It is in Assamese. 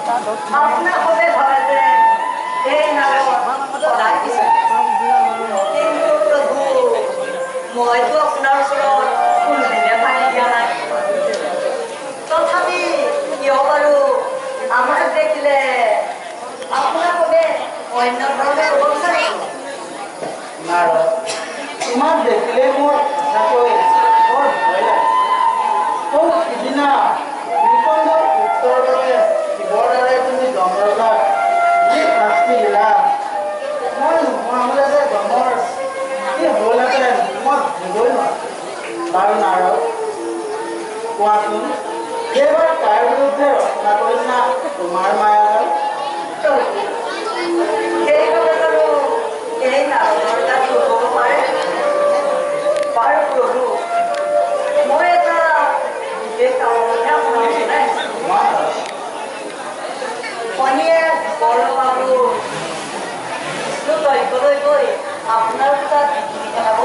আপোনাৰ সবে ভাবে যে এই নামত সদায় দিছে কিন্তু প্ৰভু মইতো আপোনাৰ ওচৰত কোনোদিনে ভাঙি দিয়া নাই তথাপি কিয় বাৰু আমাক দেখিলে আপোনাৰ সবে অন্য ধৰণে ক'ব বিচাৰিব তোমাক দেখিলে মোৰ সঁচাকৈ বৰ ভয় লাগে সিদিনা নিকন্দৰ উত্তৰ বাবে শিৱৰ দ্বাৰাই তুমি জমৰজাক যি শাস্তি দিলা মই নোহোৱা হ'লে যে জমৰ কি হ'লহেঁতেন মই ভাবিবই নোৱাৰোঁ বাৰু নাৰদ কোৱাচোন সেইবাৰ তাৰ বিৰুদ্ধে ৰচনা কৰিছা তোমাৰ মায়াজাল সেইবাবে বাৰু এই নাৰদৰ তাত ক'ব পাৰে বাৰু প্ৰভু মই এটা বিশেষ কাৰণতহে আপোনাক জনাইছোঁ শনিয়ে বৰবাবু বিষ্ণু দৈত্যলৈ গৈ আপোনাৰ তাত জনাব